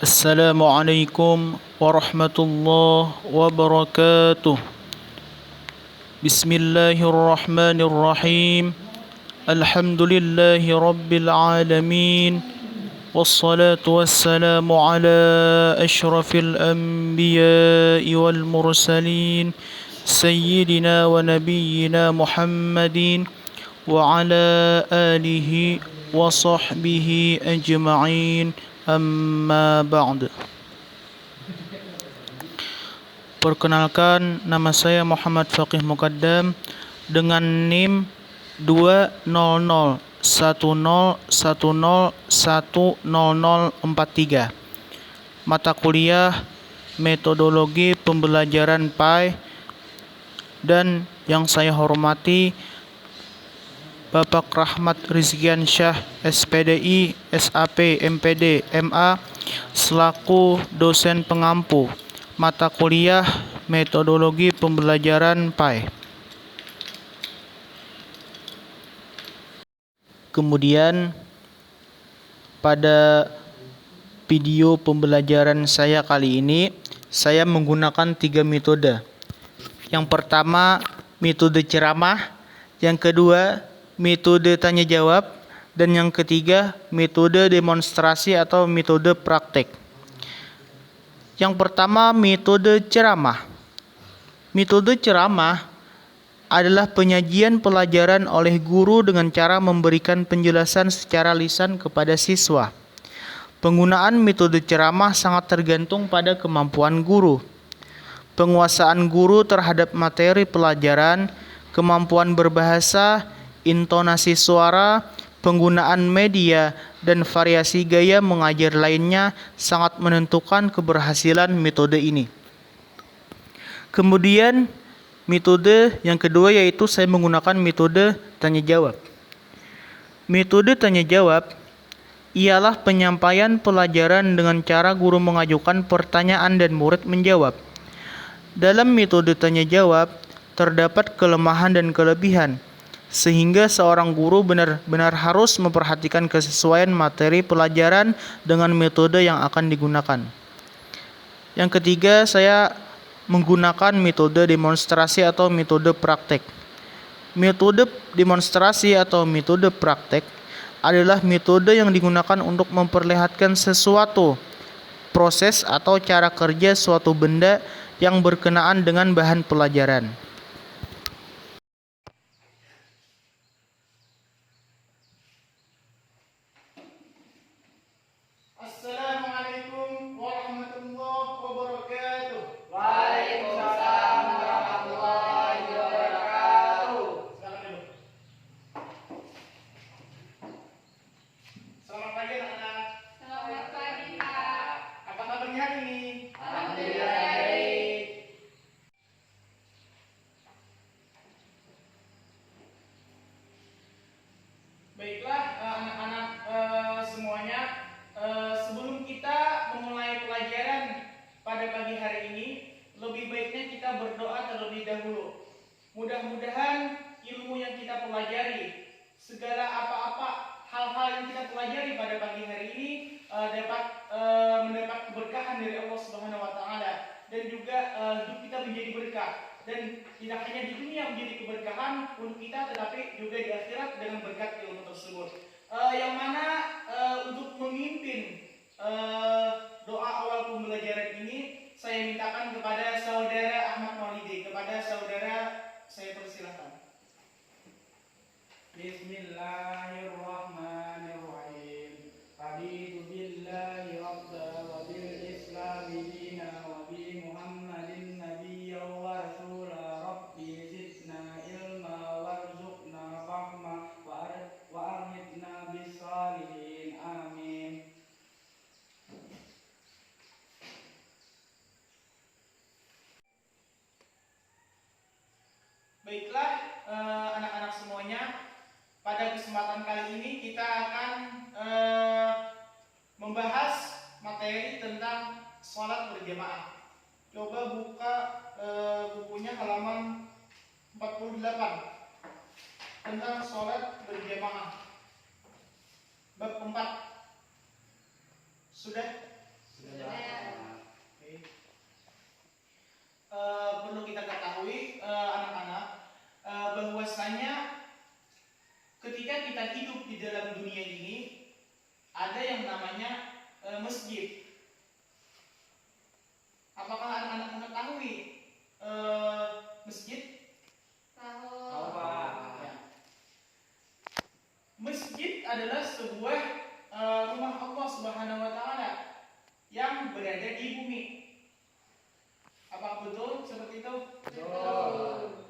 السلام عليكم ورحمة الله وبركاته. بسم الله الرحمن الرحيم. الحمد لله رب العالمين، والصلاة والسلام على أشرف الأنبياء والمرسلين سيدنا ونبينا محمد وعلى آله وصحبه أجمعين. Amma ba'd. Perkenalkan, nama saya Muhammad Faqih Muqaddam dengan NIM 20010101043. Mata kuliah Metodologi Pembelajaran PAI, dan yang saya hormati Bapak Rahmat Rizkiansyah, SPDI, SAP, MPD, MA, selaku dosen pengampu mata kuliah Metodologi Pembelajaran PAI. Kemudian pada video pembelajaran saya kali ini, saya menggunakan 3 metode. Yang pertama, metode ceramah. Yang kedua, metode tanya jawab, dan yang ketiga, metode demonstrasi atau metode praktek. Yang pertama, metode ceramah. Metode ceramah adalah penyajian pelajaran oleh guru dengan cara memberikan penjelasan secara lisan kepada siswa. Penggunaan metode ceramah sangat tergantung pada kemampuan guru, penguasaan guru terhadap materi pelajaran, kemampuan berbahasa, intonasi suara, penggunaan media, dan variasi gaya mengajar lainnya sangat menentukan keberhasilan metode ini. Kemudian metode yang kedua yaitu saya menggunakan metode tanya jawab. Metode tanya jawab ialah penyampaian pelajaran dengan cara guru mengajukan pertanyaan dan murid menjawab. Dalam metode tanya jawab terdapat kelemahan dan kelebihan, sehingga seorang guru benar-benar harus memperhatikan kesesuaian materi pelajaran dengan metode yang akan digunakan. Yang ketiga, saya menggunakan metode demonstrasi atau metode praktek. Metode demonstrasi atau metode praktek adalah metode yang digunakan untuk memperlihatkan sesuatu proses atau cara kerja suatu benda yang berkenaan dengan bahan pelajaran. Assalamualaikum warahmatullahi wabarakatuh. Waalaikumsalam warahmatullahi wabarakatuh. Silakan dulu. Selamat pagi anak-anak. Selamat pagi, Kak. Apa kabarnya hari ini? Alhamdulillah baik. Baiklah anak-anak semuanya, sebelum kita memulai pelajaran pada pagi hari ini, lebih baiknya kita berdoa terlebih dahulu. Mudah-mudahan ilmu yang kita pelajari, segala apa-apa hal-hal yang kita pelajari pada pagi hari ini dapat mendapat keberkahan dari Allah Subhanahu wa taala, dan juga hidup kita menjadi berkah, dan tidak hanya di dunia menjadi keberkahan untuk kita, tetapi juga di akhirat dengan berkat ilmu tersebut. Yang mana untuk memimpin doa awal pembelajaran ini, saya mintakan kepada saudara Ahmad Maulidi. Kepada saudara saya persilahkan. Bismillahirrahmanirrahim. Raditu billahi rabba wa bil islami dina wa bi Muhammadin nabiyya wa rasula. Rabbi zidna ilma warzuqna fahma wa arhidna bis salihin. Amin. Baiklah anak-anak semuanya, pada kesempatan kali ini kita akan membahas materi tentang sholat berjamaah. Coba buka bukunya halaman 48 tentang sholat berjamaah, bab 4. Sudah? Sudah. Oke. Perlu kita ketahui anak-anak bahwasanya ketika kita hidup di dalam dunia ini ada yang namanya masjid. Apakah anak-anak mengetahui masjid? Tahu. Ya. Masjid adalah sebuah rumah Allah Subhanahu wa taala yang berada di bumi. Apa betul seperti itu? Betul.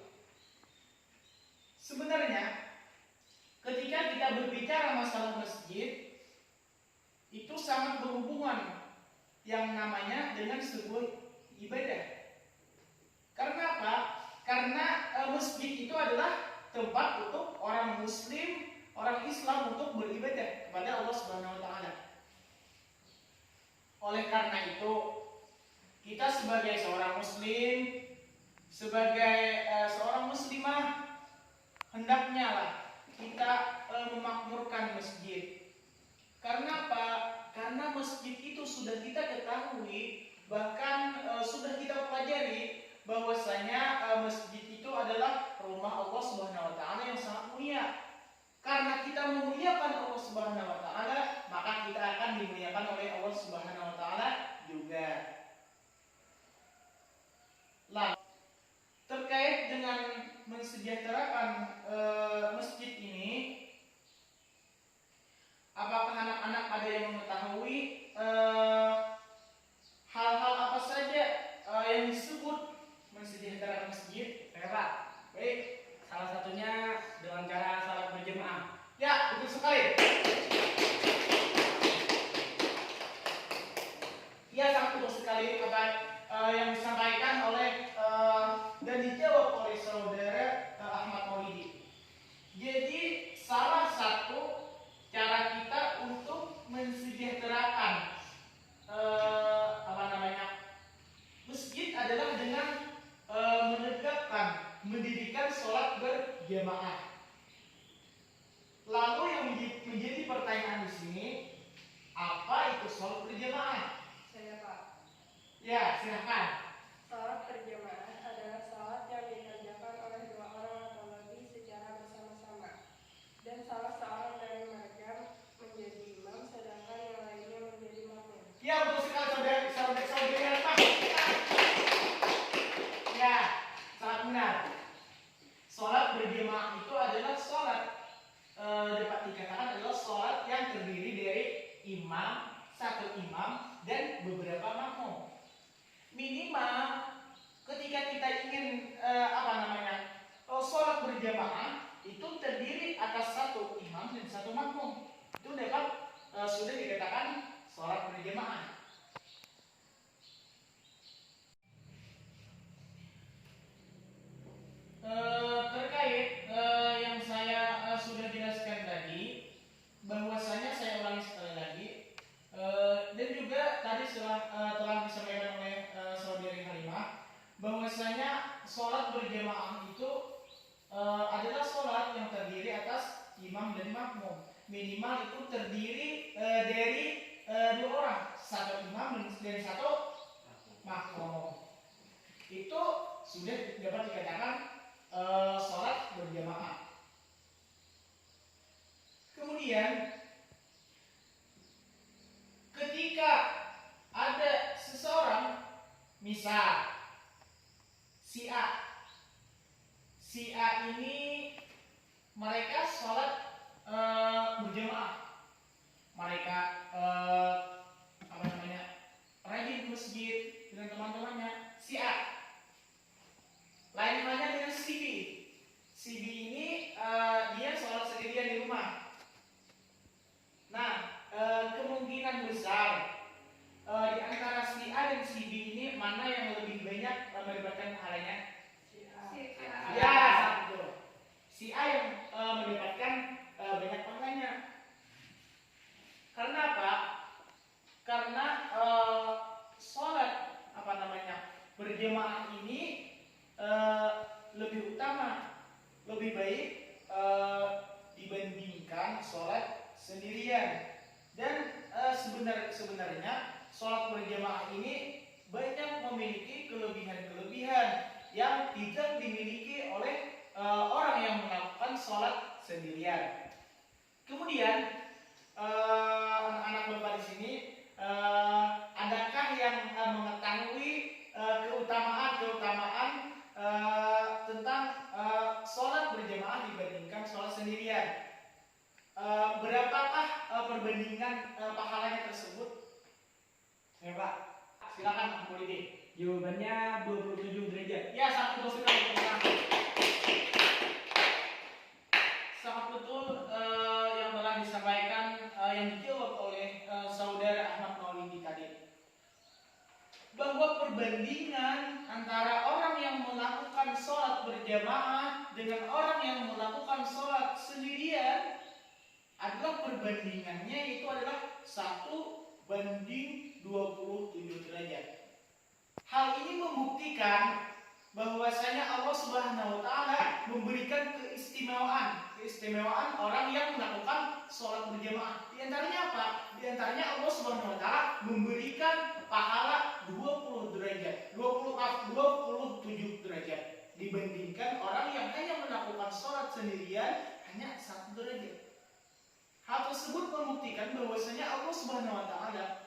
Sebenarnya ketika kita berbicara masalah masjid itu sangat berhubungan yang namanya dengan sebuah ibadah. Karena apa? Karena masjid itu adalah tempat untuk orang muslim, orang Islam untuk beribadah kepada Allah Subhanahu wa taala. Oleh karena itu, kita sebagai seorang muslim, sebagai seorang muslimah, hendaknya lah kita memakmurkan masjid. Karena apa? Karena masjid itu sudah kita ketahui, bahkan sudah kita pelajari bahwasanya masjid itu adalah rumah Allah Subhanahu wa taala yang sangat mulia. Karena kita memuliakan Allah Subhanahu wa taala, maka kita akan dimuliakan oleh Allah Subhanahu wa taala juga. Lalu terkait dengan mensejahterakan masjid ini, apakah anak-anak ada yang mengetahui hal-hal apa saja yang disebut mensejahterakan masjid? Pak. Baik, Salah satunya dengan cara salat berjemaah. ya betul sekali. Ya sangat betul sekali apa yang disampaikan oleh dan dijawab oleh saudara Ahmad Maulidi. Jadi salah satu cara kita untuk mensejahterakan masjid adalah dengan mendirikan sholat berjamaah. Lalu yang menjadi pertanyaan di sini, apa itu sholat berjamaah? Saya Pak. Ya, silakan. Salat berjamaah adalah salat yang dikerjakan oleh dua orang atau lebih secara bersama-sama, dan salah seorang dari mereka menjadi imam, sedangkan yang lainnya menjadi makmum. Ya, betul sekali saudara-saudari. Ya, sangat benar. Sholat berjamaah itu adalah sholat dapat dikatakan adalah sholat yang terdiri dari satu imam dan beberapa makmum. Minimal ketika kita ingin sholat berjamaah itu terdiri atas satu imam dan satu makmum. Itu dapat sudah dikatakan sholat berjamaah. Terkait yang saya sudah jelaskan tadi, bahwasanya saya ulangi sekali lagi, dan juga tadi telah disampaikan oleh saudari Halimah, bahwasanya sholat berjamaah itu adalah sholat yang terdiri atas imam dan makmum. Minimal itu terdiri dari dua orang, satu imam dan satu makmum. Itu sudah dapat dikatakan sholat berjamaah. Kemudian ketika ada seseorang, misal si A ini mereka sholat berjamaah, mereka rajin ke masjid dengan teman-temannya. Si A lain halnya dengan si B. Si B ini dia sholat sendirian di rumah. Nah, kemungkinan besar di antara si A dan si B ini mana yang lebih banyak mendapatkan pahalanya? Si A. Ya, betul. Si A yang mendapatkan banyak pahalanya. Karena apa? Karena sholat berjamaah ini lebih utama, lebih baik dibandingkan sholat sendirian. Dan sebenarnya sebenarnya sholat berjamaah ini banyak memiliki kelebihan-kelebihan yang tidak dimiliki oleh orang yang melakukan sholat sendirian. Kemudian anak-anak Bapak di sini, adakah yang mengetahui keutamaan tentang sholat berjamaah dibandingkan sholat sendirian? Berapakah perbandingan pahalanya tersebut? Ya Pak, silakan Bu Lidi. Jawabannya 27 derajat. Ya, sangat betul sekali. Sangat betul yang telah disampaikan, yang dijawab oleh saudara Ahmad Maulidi tadi. Bahwa perbandingan antara orang yang melakukan sholat berjamaah dengan orang yang melakukan sholat sendirian adalah perbandingannya itu adalah 1:27 derajat. Hal ini membuktikan bahwasanya Allah Subhanahu wa taala memberikan keistimewaan orang yang melakukan sholat berjamaah. Di antaranya apa? Di antaranya Allah Subhanahu wa taala memberikan pahala 27 derajat dibandingkan orang yang hanya melakukan sholat sendirian hanya 1 derajat. Hal tersebut membuktikan bahwasanya Allah Subhanahu wa taala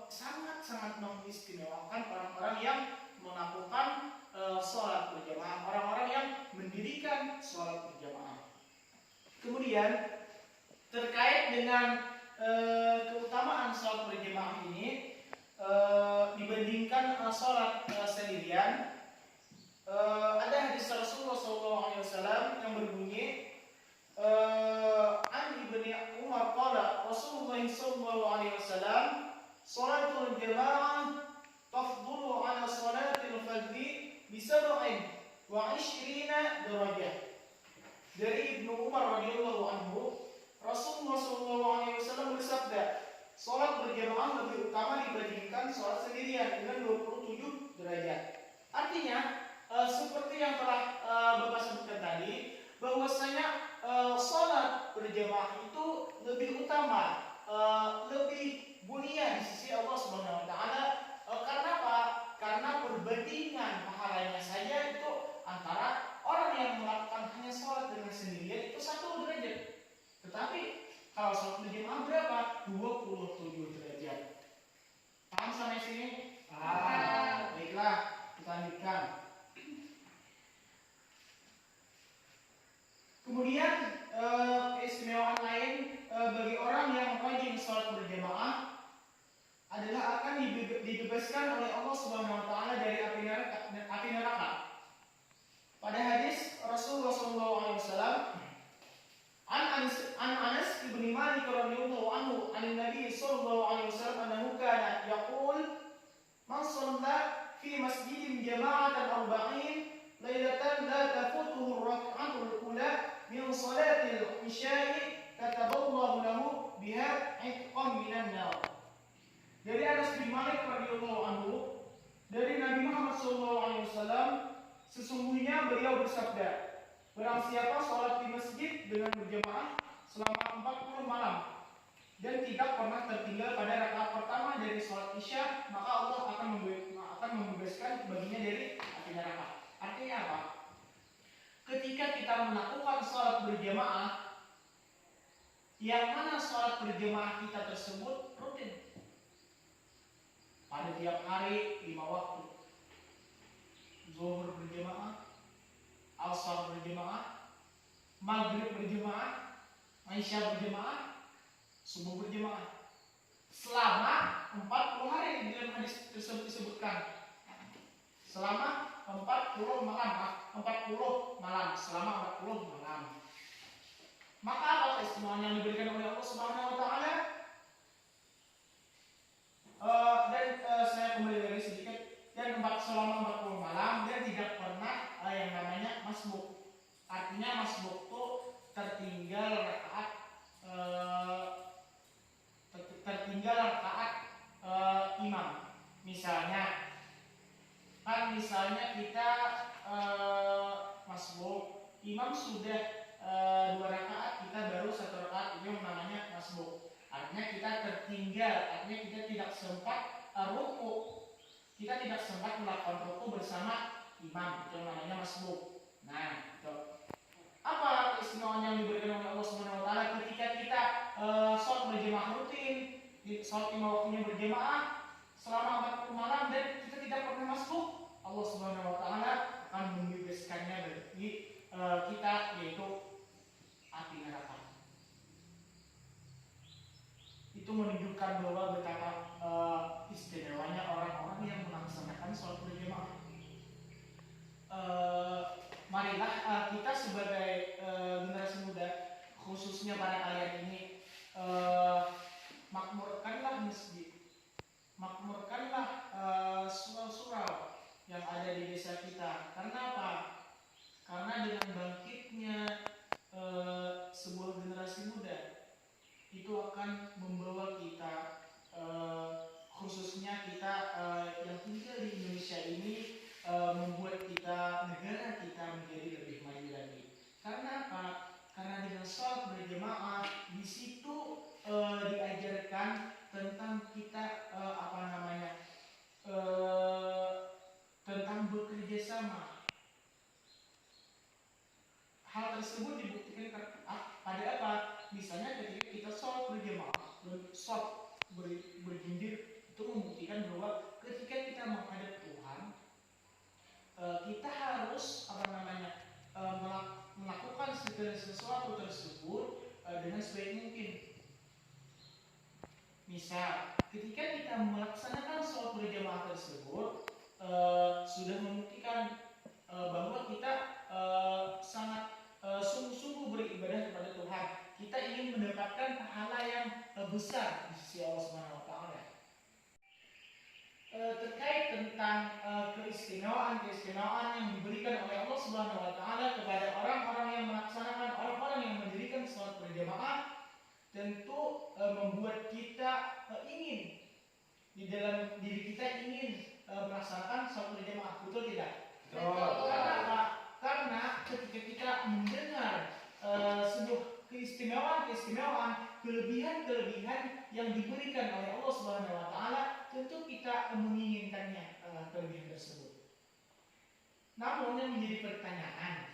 sangat-sangat mengistimewakan orang-orang yang melakukan sholat berjamaah, orang-orang yang mendirikan sholat berjamaah. Kemudian terkait dengan keutamaan sholat berjamaah ini dibandingkan sholat sendirian, ada hadis Rasulullah SAW yang berbunyi, an ibni Umar qala Rasulullah SAW salatul jamaah tafdulu ala salatil fardhi bi 27 derajat. Dari Ibnu Umar radhiyallahu anhu, Rasulullah SAW bersabda, salat berjamaah lebih utama dibandingkan salat sendirian dengan 27 derajat. Artinya seperti yang telah Bapak sebutkan tadi, bahwasanya sholat berjamaah itu lebih utama, lebih mulia di sisi Allah Subhanahu wa taala. Karena apa? Karena perbandingan pahalanya saja itu antara orang yang melakukan hanya sholat dengan sendirian itu 1 derajat. Tetapi kalau sholat berjamaah berapa? 27 derajat. Paham sampai sini? Baiklah, kita lanjutkan. Kemudian keistimewaan lain bagi orang yang rajin sholat berjamaah adalah akan dibebaskan oleh Allah Subhanahu wa taala dari api neraka. Pada hadis Rasulullah SAW, an Anas bin Malik radhiyallahu anhu, an Nabi sallallahu alaihi wasallam annahu kana yaqul man shalla fi masjidin jama'atan arba'in lailatan la tafutuhu ar-rak'atul ula min salatil isya'i kataballahu lahu biha 'itqan minan nar. Dari Anas bin Malik radhiyallahu anhu, dari Nabi Muhammad SAW, sesungguhnya beliau bersabda, barang siapa sholat di masjid dengan berjamaah selama 40 malam dan tidak pernah tertinggal pada rakaat pertama dari sholat isya, maka Allah akan membebaskan baginya dari api neraka. Artinya apa? Ketika kita melakukan sholat berjamaah, yang mana sholat berjamaah kita tersebut rutin pada tiap hari 5 waktu, zuhur berjamaah, asar berjamaah, maghrib berjamaah, isya berjamaah, subuh berjamaah, selama 40 hari di dalam hadis tersebut disebutkan. Selama 40 malam, selama 40 malam. Maka apa keistimewaan yang diberikan oleh Allah Subhanahu wa taala? Saya kembali lagi sedikit, dan selama 40 malam dan tidak pernah yang namanya masbuk. Artinya masbuk itu tertinggal rakaat imam. Misalnya kita masbuk, imam sudah 2 rakaat, kita baru 1 rakaat tidak sempat ruku. Kita tidak sempat melakukan ruku bersama imam, itu namanya masbuk. Nah, itu. Apa keistimewaan yang diberikan oleh Allah Subhanahu wa taala ketika kita sholat berjamaah rutin, sholat lima waktunya berjamaah selama 40 malam dan kita tidak pernah masbuk? Allah Subhanahu wa taala akan membebaskannya dari kita, yaitu api neraka. Itu menunjukkan bahwa betapa istimewanya orang-orang yang melaksanakan sholat berjamaah. Marilah kita sebagai generasi muda, khususnya pada kalian ini, makmurkanlah masjid, makmurkanlah surau-surau yang ada di desa kita. Karena apa? Karena dengan bangkitnya sebuah generasi muda, itu akan membawa kita, khususnya kita yang tinggal di Indonesia ini, membuat kita, negara kita menjadi lebih maju lagi. Karena apa? Karena dengan sholat berjamaah di situ diajarkan tentang kita tentang bekerja sama. Hal tersebut dibuktikan pada apa? Misalnya ketika kita sholat berjamaah, sholat berjinjir, itu membuktikan bahwa ketika kita menghadap Tuhan, kita harus melakukan segala sesuatu tersebut dengan sebaik mungkin. Misal, ketika kita melaksanakan sholat berjamaah tersebut, sudah membuktikan bahwa kita sangat sungguh-sungguh beribadah kepada Tuhan. Kita ingin mendapatkan pahala yang besar di sisi Allah Subhanahu wa taala. Terkait tentang keistimewaan yang diberikan oleh Allah Subhanahu wa taala kepada orang-orang yang melaksanakan, orang-orang yang mendirikan sholat berjamaah, tentu membuat kita ingin di dalam diri kita ingin melaksanakan sholat berjamaah, betul tidak? Betul. Karena apa? Karena ketika kita mendengar sebuah keistimewaan, kelebihan yang diberikan oleh Allah Subhanahu wa taala, tentu kita menginginkannya kelebihan tersebut. Namun yang menjadi pertanyaan,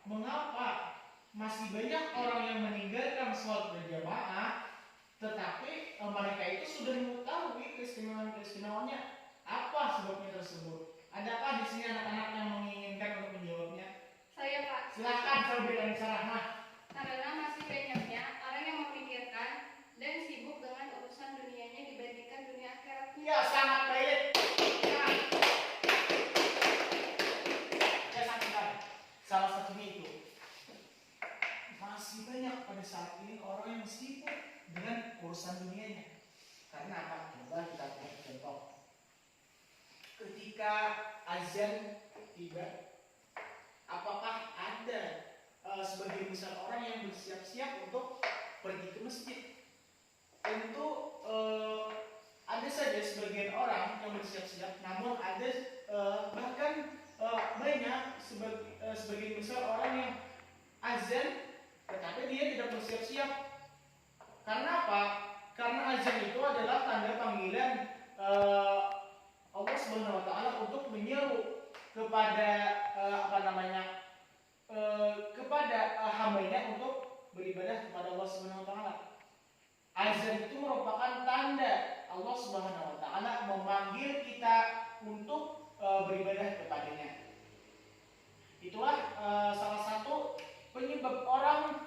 mengapa masih banyak orang yang meninggalkan sholat berjamaah, tetapi mereka itu sudah mengetahui keistimewaan-keistimewaannya? Apa sebabnya tersebut? Adakah di sini anak-anak yang menginginkan untuk menjawabnya? Saya, Pak. Silakan, Saudara Nisa Rahmah. Karena masih banyaknya orang yang memikirkan dan sibuk dengan urusan dunianya dibandingkan dunia akhiratnya. Ya, sangat baik. Ya, sangat baik. Salah satunya itu, masih banyak pada saat ini orang yang sibuk dengan urusan dunianya. Karena apa? Coba kita lihat contoh. Ketika azan tiba, apakah ada sebagian besar orang yang bersiap-siap untuk pergi ke masjid? Tentu ada saja sebagian orang yang bersiap-siap, namun ada bahkan banyak sebagian besar orang yang azan tetapi dia tidak bersiap-siap. Karena apa? Karena azan itu adalah tanda panggilan Allah Subhanahu wa taala untuk menyeru kepada kepada hambanya untuk beribadah kepada Allah Subhanahu wa taala. Azan itu merupakan tanda Allah Subhanahu wa taala memanggil kita untuk beribadah kepadanya. Itulah salah satu penyebab orang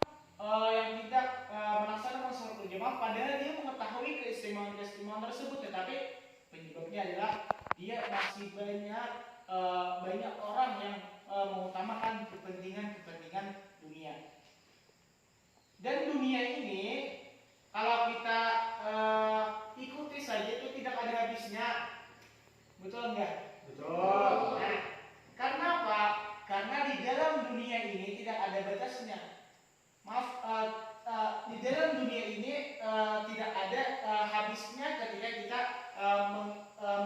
yang tidak melaksanakan sholat berjamaah padahal dia mengetahui keistimewaan tersebut, tetapi penyebabnya adalah dia masih banyak orang yang mengutamakan kepentingan dunia. Dan dunia ini kalau kita ikuti saja itu tidak ada habisnya, betul enggak? Betul. Nah, karena apa? Karena di dalam dunia ini tidak ada batasnya. Di dalam dunia ini tidak ada habisnya ketika kita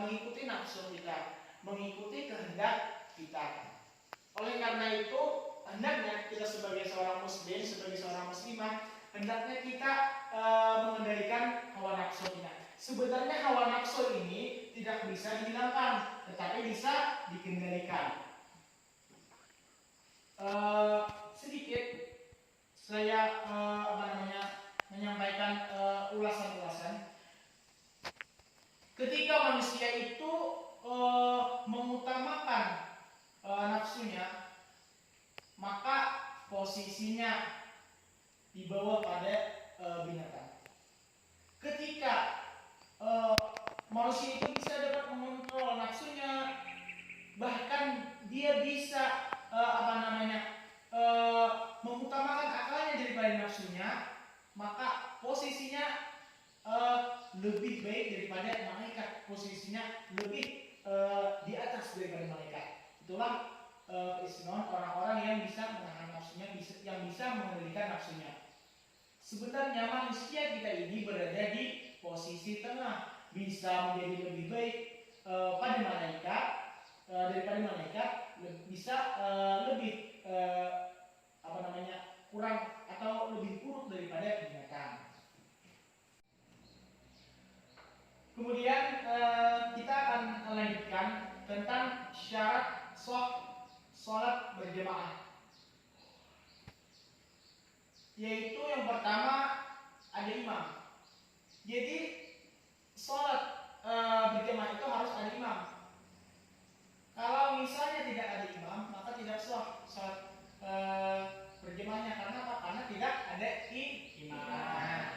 mengikuti nafsu kita, mengikuti kehendak kita. Oleh karena itu, hendaknya kita sebagai seorang muslim, sebagai seorang muslimah, hendaknya kita mengendalikan hawa nafsu kita. Sebenarnya hawa nafsu ini tidak bisa dihilangkan, tetapi bisa dikendalikan. Sedikit saya menyampaikan ulasan-ulasan. Ketika manusia itu mengutamakan nafsunya, maka posisinya dibawa pada binatang. Ketika manusia itu bisa dapat mengontrol nafsunya, bahkan dia bisa mengutamakan akalnya daripada nafsunya, maka posisinya lebih baik daripada malaikat, posisinya lebih di atas daripada malaikat. Itulah keistimewaan orang-orang yang bisa menahan nafsunya, yang bisa mengendalikan nafsunya. Sebenarnya manusia kita ini berada di posisi tengah, bisa menjadi lebih baik pada malaikat daripada malaikat, bisa lebih kurang atau lebih buruk daripada binatang. Kemudian kita akan lanjutkan tentang syarat sholat berjamaah. Yaitu yang pertama ada imam. Jadi sholat berjamaah itu harus ada imam. Kalau misalnya tidak ada imam, maka tidak sah sholat berjamaahnya. Karena apa? Karena tidak ada imam.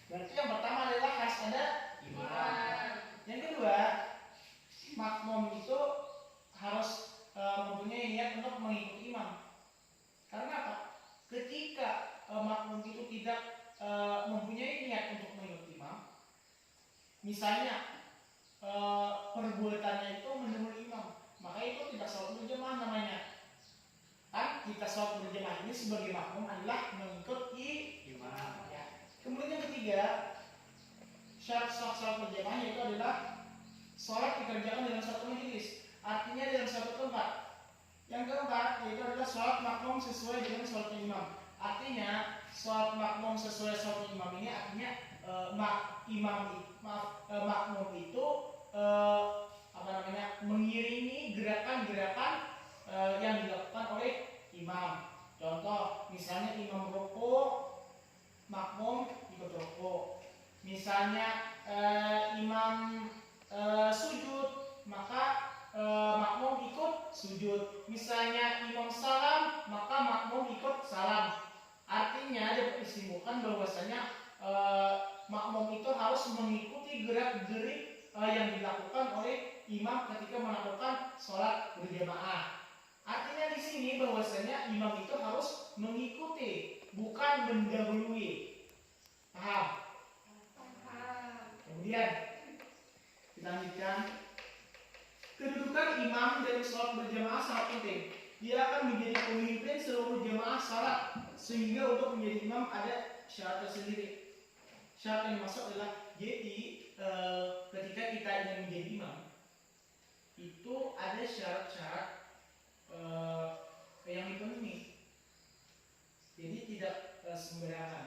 Berarti yang pertama adalah harus ada imam. Yang kedua, makmum itu harus mempunyai niat untuk mengikuti imam. Karena apa? Ketika makmum itu tidak mempunyai niat untuk mengikuti imam, misalnya perbuatannya itu mendahului imam, maka itu tidak sholat berjamaah namanya. Kan kita sholat berjamaah ini sebagai makmum adalah mengikuti imam. Ya. Kemudian yang ketiga, syarat sholat berjamaah yaitu adalah sholat dikerjakan dalam satu majelis, artinya dalam satu tempat. Yang keempat yaitu adalah sholat makmum sesuai dengan sholat imam. Artinya sholat makmum sesuai sholat imam ini artinya makmum itu mengiringi gerakan-gerakan yang dilakukan oleh imam. Contoh, misalnya imam rukuk, makmum ikut rukuk. Misalnya imam sujud, maka makmum ikut sujud. Misalnya imam salam, maka makmum ikut salam. Artinya dapat disimpulkan bahwasanya makmum itu harus mengikuti gerak-gerik yang dilakukan oleh imam ketika melakukan sholat berjamaah. Artinya di sini bahwasanya imam itu harus mengikuti, bukan mendahului. Paham? Kemudian kita lanjutkan. Kedudukan imam dalam sholat berjamaah sangat penting. Dia akan menjadi pemimpin seluruh jamaah sholat, sehingga untuk menjadi imam ada syarat tersendiri. Syarat yang dimaksud adalah jadi ketika kita ingin menjadi imam, itu ada syarat-syarat yang dipenuhi. Jadi tidak sembarangan.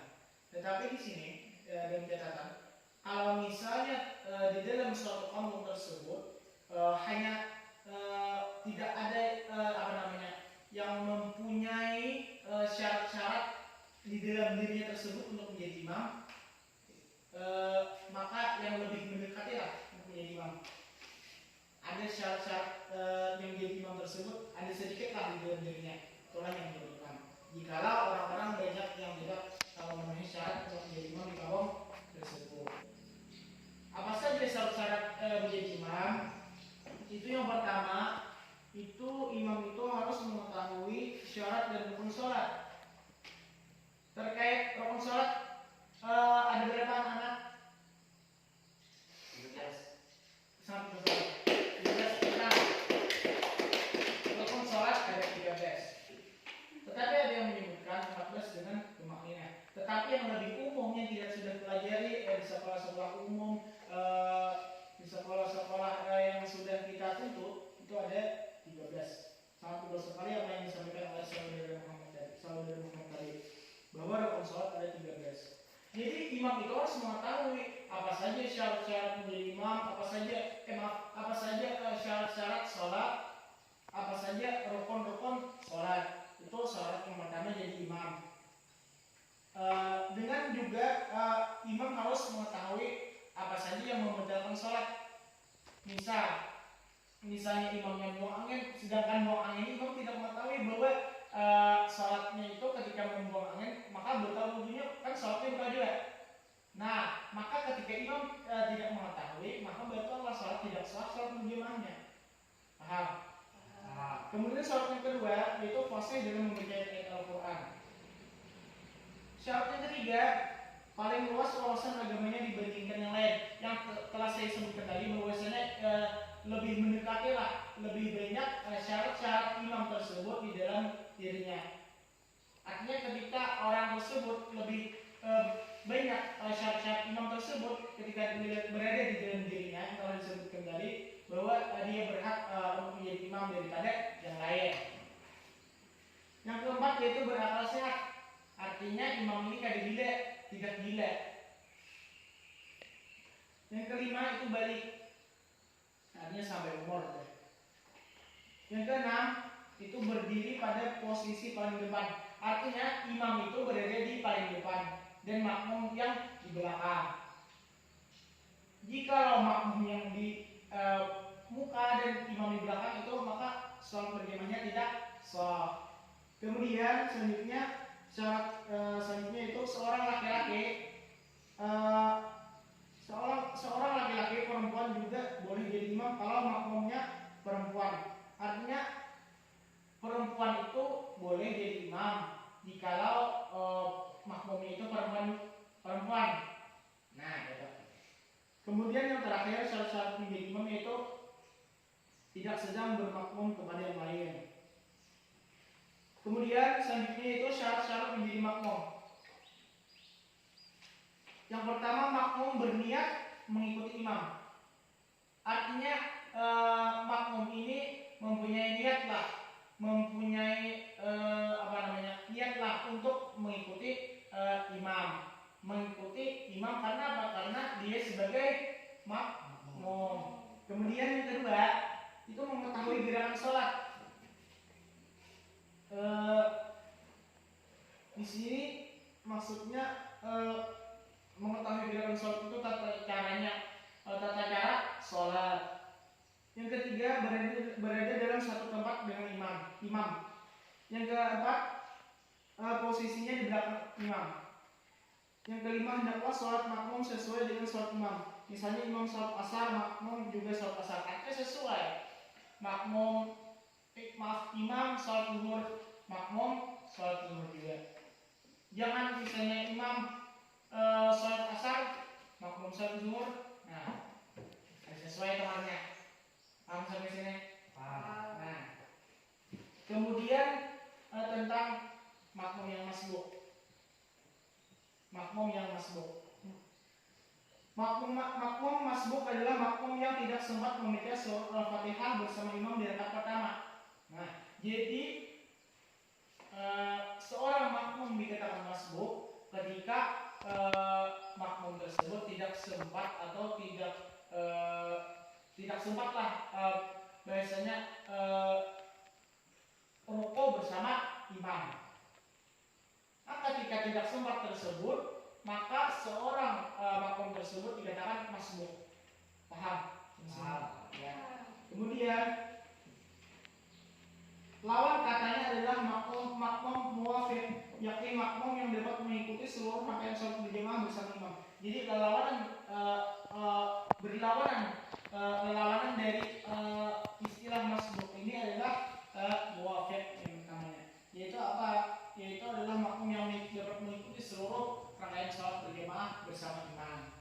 Tetapi di sini dalam catatan, kalau misalnya di dalam suatu kampung tersebut hanya tidak ada yang mempunyai syarat-syarat di dalam dirinya tersebut untuk menjadi imam, maka yang lebih mendekatilah untuk menjadi imam. Ada syarat-syarat yang menjadi imam tersebut, ada sedikitlah di dalam dirinya, itulah yang menjadi imam. Jikalau orang-orang banyak yang tidak memenuhi syarat untuk menjadi imam di kaum tersebut. Apa saja syarat-syarat menjadi imam? Itu yang pertama, itu imam itu harus mengetahui syarat dan rukun sholat. Terkait rukun sholat, ada berapa anak? 13. Sampai sholat 13 orang. Rukun sholat ada 13. Tetapi ada yang menyebutkan 14 dengan tumakninah. Tetapi yang lebih umum yang tidak sudah pelajari di sekolah-sekolah umum, di sekolah-sekolah yang sudah kita tuntut, itu ada 13. Sangat betul sekali apa yang disampaikan oleh saudara Muhammad tadi, bahwa rukun sholat ada 13. Jadi imam itu harus mengetahui apa saja syarat-syarat menjadi imam, apa saja syarat-syarat sholat, apa saja rukun-rukun sholat. Itu syarat yang pertama jadi imam. Dengan juga imam harus mengetahui apa saja yang membatalkan sholat. Misalnya imamnya buang angin, sedangkan buang angin imam tidak mengetahui bahwa sholatnya itu ketika membuang angin maka batal wudunya, kan sholatnya batal juga. Nah, maka ketika imam tidak mengetahui, maka batallah sholat, tidak sah sholat berjamaahnya. Paham? Kemudian syarat yang kedua yaitu fasih dalam membaca ayat Al-Quran. Syarat yang ketiga, paling luas wawasan agamanya dibandingkan yang lain. Yang telah saya sebutkan tadi bahwasanya lebih mendekatilah, lebih banyak syarat-syarat imam tersebut di dalam dirinya. Artinya ketika orang tersebut lebih banyak syarat-syarat imam tersebut ketika berada di dalam dirinya, yang telah disebutkan tadi bahwa dia berhak untuk menjadi imam daripada yang lain. Yang keempat yaitu berakal sehat. Artinya imam ini tidak gila. Yang kelima itu balik, artinya sampai umur. Yang keenam itu berdiri pada posisi paling depan. Artinya imam itu berada di paling depan dan makmum yang di belakang. Jikalau makmum yang di muka dan imam di belakang itu, maka sholat berjamaahnya tidak sah. Kemudian syarat selanjutnya itu seorang laki-laki perempuan juga boleh jadi imam kalau makmumnya perempuan. Artinya perempuan itu boleh jadi imam jikalau makmumnya itu perempuan. Nah, gitu. Kemudian yang terakhir syarat-syarat menjadi imam yaitu tidak sedang bermakmum kepada yang lain. Kemudian selanjutnya itu syarat-syarat menjadi makmum. Yang pertama, makmum berniat mengikuti imam. Artinya makmum ini mempunyai niatlah untuk mengikuti imam. Mengikuti imam karena apa? Karena dia sebagai makmum. Kemudian yang kedua itu mengetahui gerakan sholat. Di sini maksudnya mengetahui gerakan sholat itu tata cara sholat. Yang ketiga berada dalam satu tempat dengan imam. Yang keempat posisinya di belakang imam. Yang kelima, hendaklah sholat makmum sesuai dengan sholat imam. Misalnya imam sholat asar, makmum juga sholat asar. Artinya sesuai. Imam sholat zuhur, makmum sholat zuhur juga. Jangan misalnya imam sholat asar, makmum sholat zuhur. Nah, sesuai temannya. Paham sampai sini? Paham. Nah, kemudian tentang makmum yang masbuk. Makmum masbuk adalah makmum yang tidak sempat membaca surah Al-Fatihah bersama imam di rakaat pertama. Nah, jadi seorang makmum dikatakan masbuk ketika makmum tersebut tidak sempat atau tidak sempatlah biasanya rukuk bersama imam. Maka ketika tidak sempat tersebut, maka seorang makmum tersebut dikatakan masbuk. Paham? Ya. Kemudian lawan katanya adalah makmum muwafiq, yakni makmum yang dapat mengikuti seluruh rangkaian sholat berjamaah bersama imam. Jadi berlawanan dari istilah masbuk ini adalah muwafiq namanya. Yaitu apa? Yaitu adalah makmum yang dapat mengikuti seluruh rangkaian sholat berjamaah bersama imam.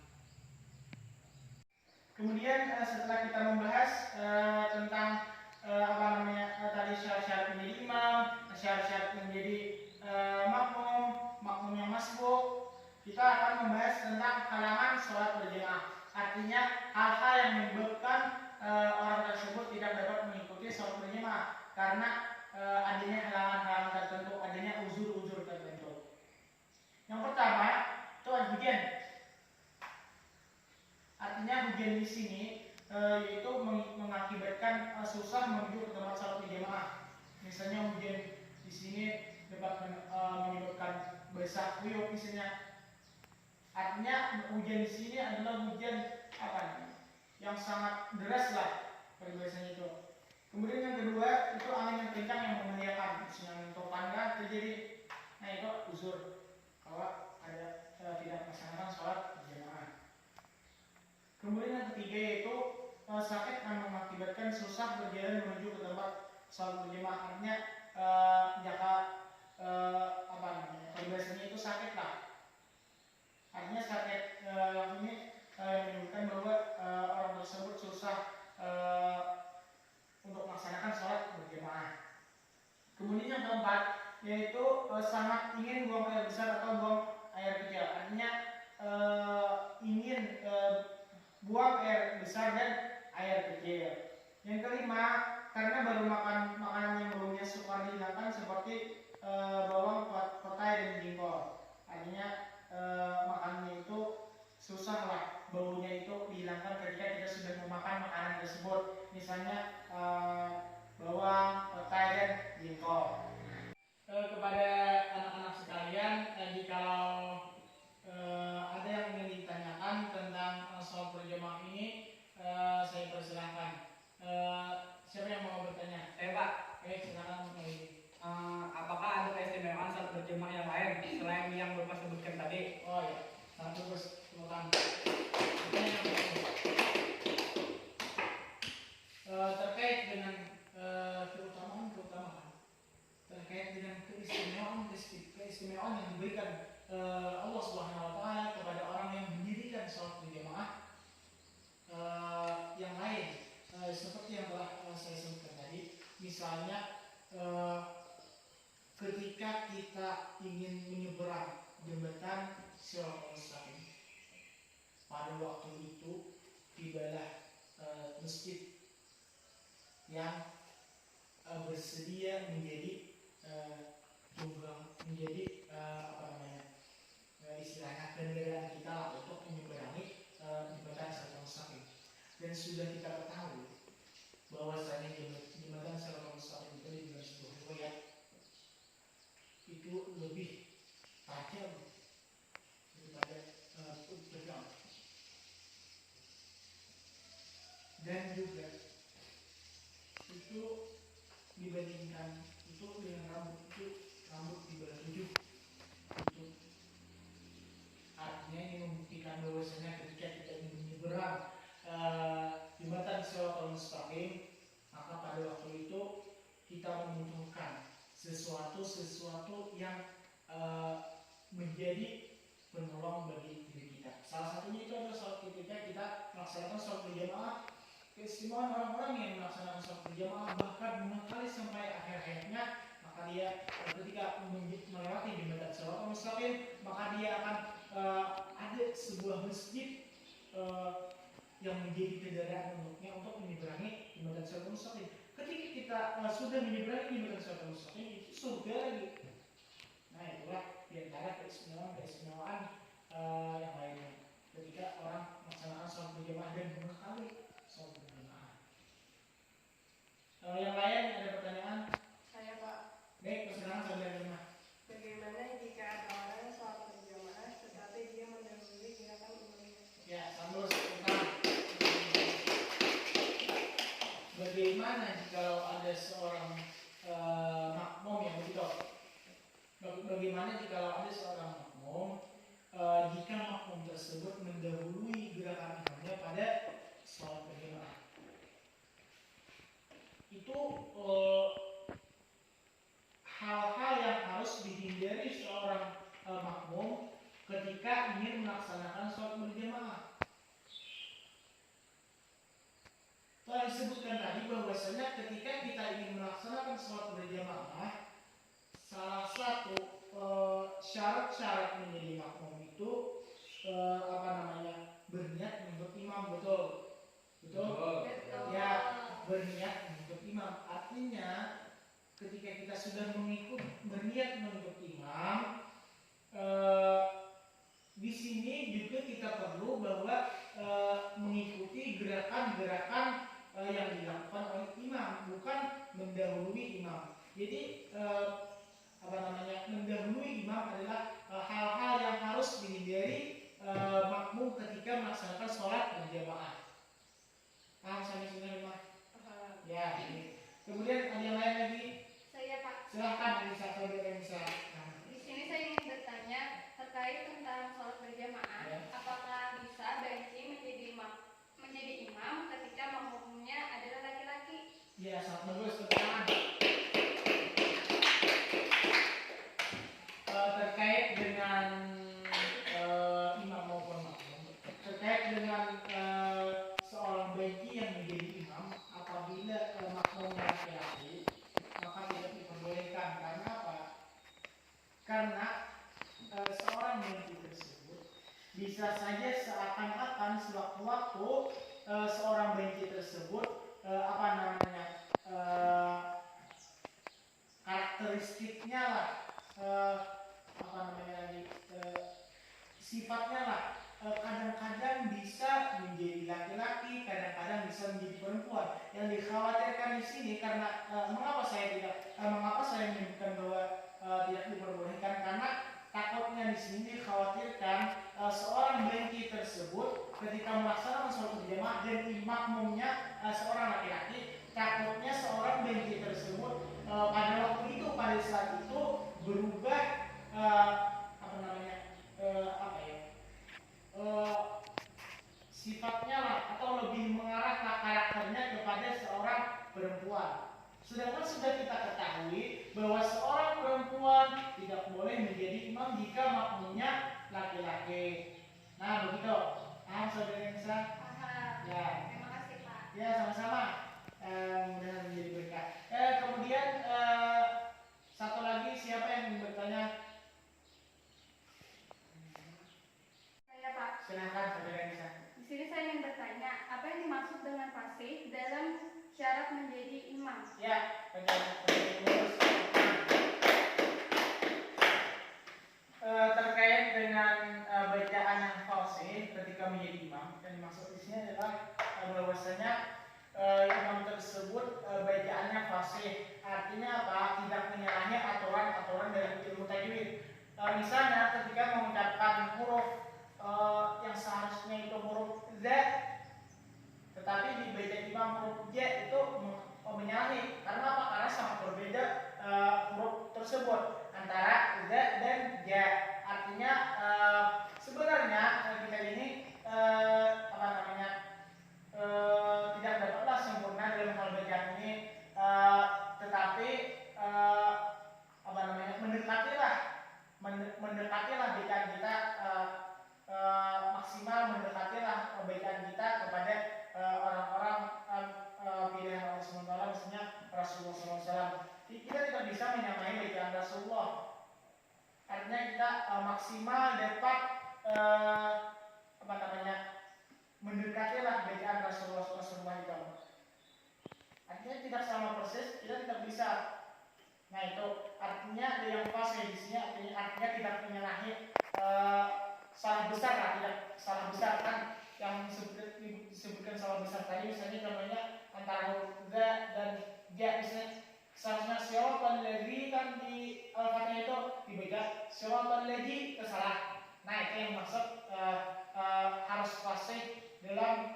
Kemudian setelah kita membahas tentang tadi syarat-syarat menjadi imam, syarat-syarat menjadi makmum yang masbuk, kita akan membahas tentang halangan sholat berjamaah. Artinya hal-hal yang menyebabkan orang tersebut tidak dapat mengikuti sholat berjamaah karena adanya halangan-halangan tertentu, adanya uzur-uzur tertentu. Yang pertama itu hujan. artinya hujan di sini yaitu mengakibatkan susah menuju ke tempat salat berjamaah. Misalnya hujan di sini dapat menyebabkan basah kuyup misalnya. Artinya hujan di sini adalah hujan apa nih? Yang sangat deras lah peribahasanya itu. Kemudian yang kedua itu angin yang kencang yang membahayakan, misalnya topan kan terjadi. Nah itu uzur kalau ada tidak melaksanakan sholat berjamaah. Kemudian yang ketiga yaitu sakit yang mengakibatkan susah berjalan menuju ke tempat sholat berjamaah. Artinya jika apa namanya peribahasanya itu sakit lah. Artinya sakit yang ini menunjukkan bahwa orang tersebut susah untuk melaksanakan sholat berjamaah. Kemudian yang keempat yaitu sangat ingin buang air besar atau buang air kecil. Artinya ingin buang air besar dan air kecil. Yang kelima, karena baru makan makanan yang baunya sukar dihilangkan seperti bawang, petai dan jengkol. Artinya makannya itu susah lah baunya itu dihilangkan ketika kita sudah memakan makanan tersebut. Misalnya bawang, petai dan jengkol. Kepada anak-anak sekalian, jikalau ada yang ingin ditanyakan tentang sholat berjamaah ini, saya persilahkan. Siapa yang mau bertanya? Pak. Oke, silakan. Apakah ada keistimewaan sholat berjamaah yang lain selain yang Bapak sebutkan tadi? Oh ya, satu terus silakan. Terkait dengan keutamaan terkait dengan keistimewaan yang diberikan Allah Subhanahu wa taala kepada orang yang mendirikan sholat berjamaah yang lain seperti yang telah saya sebutkan tadi. Misalnya ketika kita ingin menyeberang jembatan Shiratal Mustaqim, pada waktu itu tibalah masjid yang bersedia menjadi istilahnya kendaraan kita lah untuk menyeberangi jembatan Shiratal Mustaqim. Dan sudah kita ketahui bahwasanya jembatan Shiratal Mustaqim itu di dalam sebuah riwayat itu lebih tajam daripada pedang. Dan juga itu dibandingkan itu dengan rambut dibelah 7 itu artinya ini membuktikan bahwasanya ketika kita ingin menyeberang jembatan Shiratal Mustaqim, maka pada waktu itu kita membutuhkan sesuatu yang menjadi penolong bagi diri kita. Salah satunya itu adalah sholat ketika kita melaksanakan sholat berjamaah. Keistimewaan orang-orang yang melaksanakan sholat berjamaah bahkan mengakali sampai akhir hayatnya, maka dia ketika melewati jembatan Shiratal Mustaqim, maka dia akan ada sebuah masjid yang menjadi kendaraan untuknya untuk menyeberangi jembatan Shiratal Mustaqim. Ketika kita sudah menyeberangi jembatan Shiratal Mustaqim, itu surga lagi. Nah itulah diantara keistimewaan yang lainnya ketika orang melaksanakan sholat berjamaah dan mengakali sholat berjamaah. Yang lain ada pertanyaan? Saya Pak. Baik, persilakan saudara Lima. Bagaimana jika ada orang sholat berjamaah tetapi dia mendahului gerakan imamnya? Ya, sambil sebentar. Bagaimana jika ada seorang makmum yang begitu? Bagaimana jika ada seorang makmum jika makmum tersebut mendahului gerakan imamnya pada sholat berjamaah? Itu hal-hal yang harus dihindari seorang makmum ketika ingin melaksanakan sholat berjamaah. Telah disebutkan tadi bahwasanya ketika kita ingin melaksanakan sholat berjamaah, salah satu syarat-syarat menjadi makmum itu berniat menuntut imam, betul? Ya, berniat menuntut imam. Artinya ketika kita sudah berniat menuntut imam, di sini juga kita perlu bahwa mengikuti gerakan-gerakan yang dilakukan oleh imam, bukan mendahului imam. Jadi mendahului imam adalah hal-hal yang harus dihindari makmum ketika melaksanakan sholat berjamaah. Paham sampai sini Mas? Ya, ini. Kemudian ada yang lain lagi? Saya Pak. Silahkan bisa bisa. Di sini saya ingin bertanya terkait tentang sholat berjamaah. Ya. Apakah bisa banci menjadi imam ketika makmumnya adalah laki-laki? Ya, sangat bagus pertanyaan. Terkait dengan imam maupun makmum, terkait dengan seorang banci yang menjadi imam apabila makmumnya laki-laki, maka tidak diperbolehkan. Karena apa? Karena seorang banci tersebut bisa saja seakan-akan sewaktu-waktu seorang banci tersebut karakteristiknya lah sifatnya lah kadang-kadang bisa menjadi laki-laki, kadang-kadang bisa menjadi perempuan. Yang dikhawatirkan di sini karena mengapa saya menyebutkan bahwa tidak diperbolehkan, karena takutnya di sini dikhawatirkan seorang banci tersebut ketika melaksanakan sholat berjamaah dan makmumnya seorang laki-laki, takutnya seorang banci tersebut pada saat itu berubah sifatnya lah, atau lebih mengarah karakternya kepada seorang perempuan. Sedangkan sudah kita ketahui bahwa seorang perempuan tidak boleh menjadi imam jika makmumnya laki-laki. Nah, begitu. Paham saudara Nisa? Paham. Ya. Terima kasih Pak. Ya, sama-sama. Mudah-mudahan menjadi berkah. Kemudian satu lagi, siapa yang ingin bertanya? Saya Pak. Silakan saudara Nisa. Di sini saya ingin bertanya, apa yang dimaksud dengan fasih dalam syarat menjadi imam? Ya, terkait dengan bacaan yang fasih ketika menjadi imam, yang dimaksud di sini adalah bahwasanya imam tersebut bacaannya fasih, artinya apa? Tidak menyalahi aturan-aturan dari ilmu tajwid. Misalnya ketika mengucapkan huruf yang seharusnya itu huruf Z, tetapi dibaca imam huruf J itu menyalahi. Karena apa? Karena sangat berbeda huruf tersebut antara Z dan J. Artinya sebenarnya kita ini tidak dapatlah sempurna dalam hal bacaan ini, tetapi mendekatilah bacaan kita, maksimal mendekatilah bacaan kita kepada orang-orang pilihan Allah SWT, misalnya Rasulullah SAW. Kita tidak bisa menyamai bacaan Rasulullah. Artinya kita maksimal dapat mendekatilah bacaan Rasulullah itu. Artinya tidak sama persis, kita tidak bisa. Nah itu artinya yang fasih di sini artinya tidak menyalahi salah besar lah, tidak salah besar kan, yang disebutkan salah besar tadi, misalnya contohnya antara huruf Z dan J, misalnya seharusnya siratal ladzi kan di Al-Fatihah itu dibaca siratal ladzi, salah. Nah itu yang maksud harus fasih dalam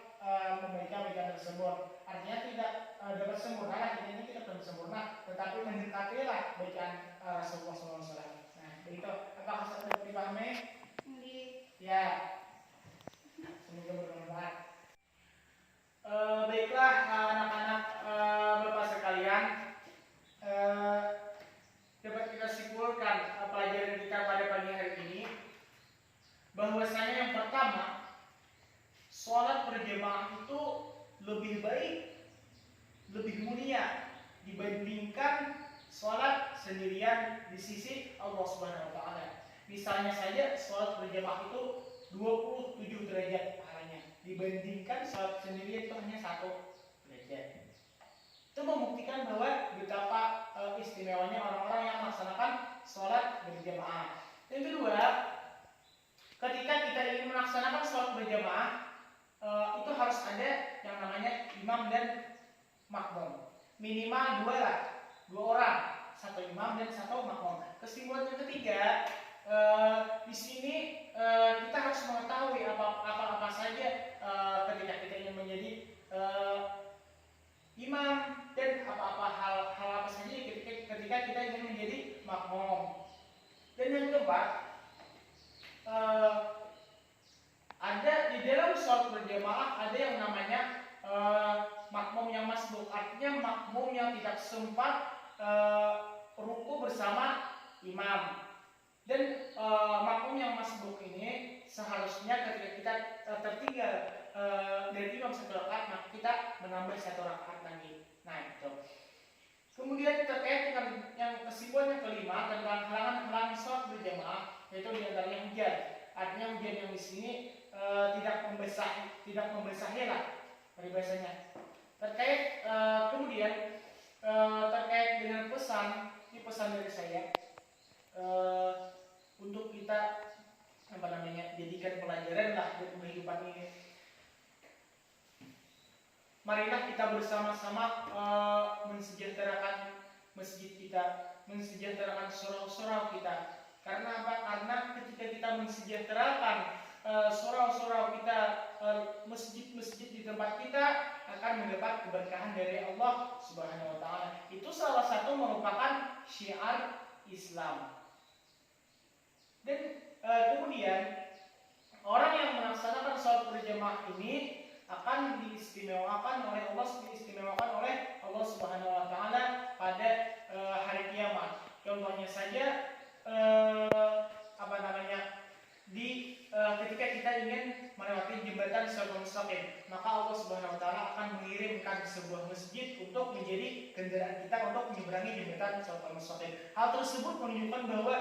membaca bacaan tersebut. Artinya tidak dapat sempurna lah, ini tidak dapat sempurna, tetapi mendekatilah bacaan Rasulullah SAW. Nah begitu, apakah sudah dipahami? Ya, semoga bermanfaat. Baiklah anak-anak Bapak sekalian, dapat kita simpulkan pelajaran kita pada pagi hari ini bahwasanya yang pertama, sholat berjamaah itu lebih baik, lebih mulia dibandingkan sholat sendirian di sisi Allah Subhanahu wa Ta'ala. Misalnya saja sholat berjamaah itu 27 derajat pahalanya, dibandingkan sholat sendirian itu hanya 1 derajat. Itu membuktikan bahwa betapa istimewanya orang-orang yang melaksanakan sholat berjamaah. Yang kedua, ketika kita ingin melaksanakan sholat berjamaah, itu harus ada yang namanya imam dan makmum. Minimal dua orang, satu imam dan satu makmum. Kesimpulan yang ketiga, di sini kita harus mengetahui apa saja ketika kita ingin menjadi imam dan hal apa saja ketika kita ingin menjadi makmum. Dan yang keempat, ada di dalam sholat berjamaah ada yang namanya makmum yang masbuk, artinya makmum yang tidak sempat ruku bersama imam. Dan makmum yang masbuk ini seharusnya ketika kita tertinggal dari imam satu rakaat, maka kita menambah satu rakaat lagi. Nah itu. Kemudian terkait dengan yang kesimpulan yang kelima tentang halangan-halangan sholat berjamaah, yaitu diantaranya hujan. Artinya hujan yang di sini tidak membasahi lah peribahasanya. Terkait kemudian terkait dengan pesan, ini pesan dari saya untuk kita jadikan pelajaran lah dalam kehidupan ini. Marilah kita bersama-sama mensejahterakan masjid kita, mensejahterakan surau-surau kita. Karena apa? Karena ketika kita mensejahterakan surau-surau kita, masjid-masjid di tempat kita, akan mendapat keberkahan dari Allah Subhanahu wa taala. Itu salah satu merupakan syiar Islam. Dan kemudian orang yang melaksanakan sholat berjamaah ini akan diistimewakan oleh Allah Subhanahu wa taala pada hari kiamat. Contohnya saja ketika kita ingin melewati jembatan Shiratal Mustaqim, maka Allah Subhanahu wa taala akan mengirimkan sebuah masjid untuk menjadi kendaraan kita untuk menyeberangi jembatan Shiratal Mustaqim. Hal tersebut menunjukkan bahwa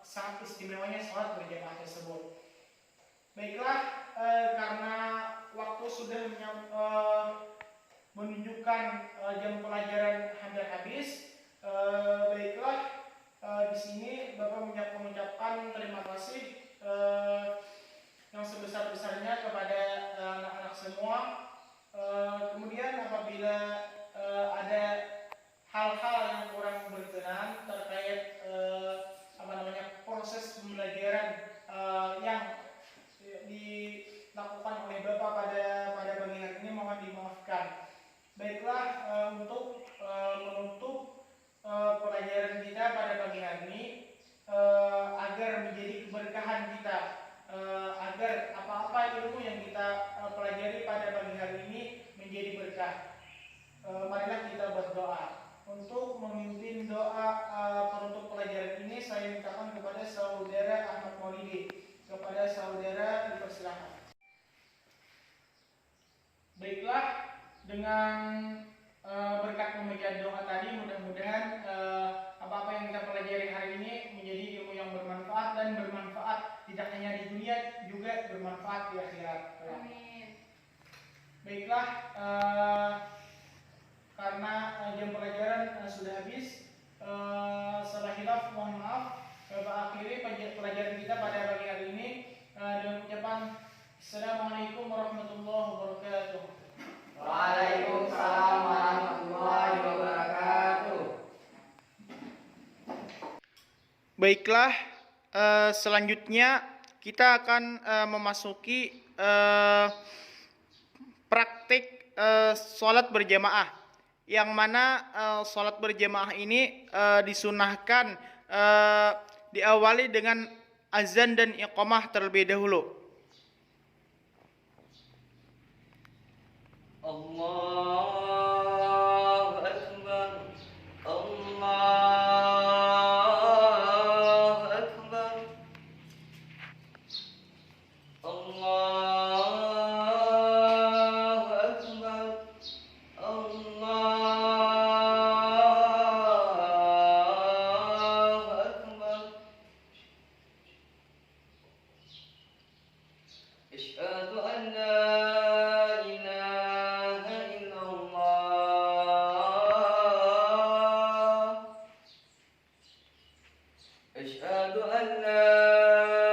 sangat istimewanya sholat berjamaah tersebut. Baiklah, karena waktu sudah menunjukkan jam pelajaran hampir habis, baiklah di sini Bapak mengucapkan terima kasih yang sebesar-besarnya kepada anak-anak semua. Kemudian apabila ada hal-hal yang kurang berkenan terkait proses pembelajaran yang dilakukan oleh Bapak pada pagi hari ini, mohon dimaafkan. Baiklah, untuk menutup pelajaran kita pada pagi hari ini, agar menjadi keberkahan kita, agar apa-apa ilmu yang kita pelajari pada pagi hari ini menjadi berkah. Marilah kita berdoa. Untuk memimpin doa penutup pelajaran ini, saya mintakan kepada saudara Ahmad Maulidi. Kepada saudara dipersilakan. Baiklah, dengan berkat pembacaan doa tadi, mudah-mudahan apa-apa yang kita pelajari hari ini menjadi ilmu yang bermanfaat, dan bermanfaat tidak hanya di dunia, juga bermanfaat di akhirat. Amin. Baiklah, karena jam pelajaran sudah habis, salah hilaf mohon maaf. Bapak akhiri pelajaran kita pada pagi hari ini dengan ucapan Assalamualaikum warahmatullahi wabarakatuh. Waalaikumsalam warahmatullahi wabarakatuh. Baiklah, selanjutnya kita akan memasuki praktik sholat berjamaah, yang mana sholat berjamaah ini disunahkan diawali dengan azan dan iqamah terlebih dahulu. Allahu Akbar, Allahu Akbar, Allahu Akbar, Allahu Akbar. Asyhadu an la ilaha illallah. Asyhadu an la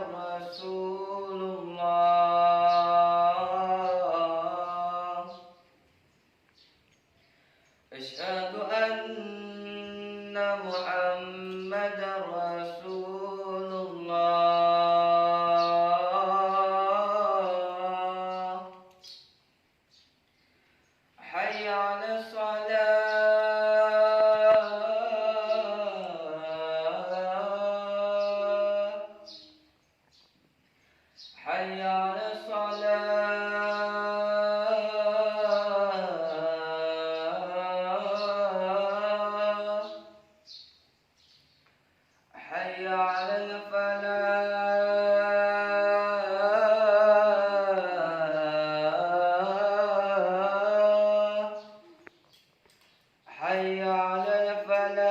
رسول الله أشهد أن محمدا رسول الله حي على الصلاة حي على الصلاة حي على الفلاح حي على الفلاح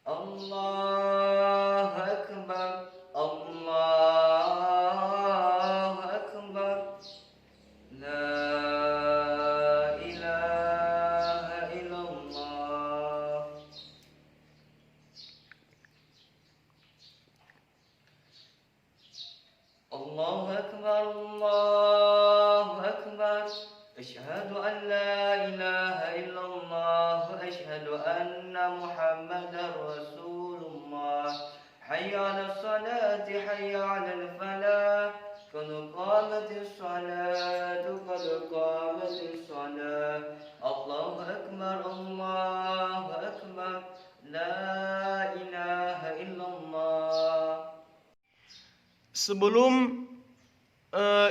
الله أكبر الله أكبر لا إله إلا الله الله أكبر الله أكبر أشهد أن لا إله إلا الله أشهد أن محمدا رسول الله حي على الصلاة حي على الفلاح قد قامت الصلاة قد قامت الصلاة الله أكبر لا إله إلا الله. Sebelum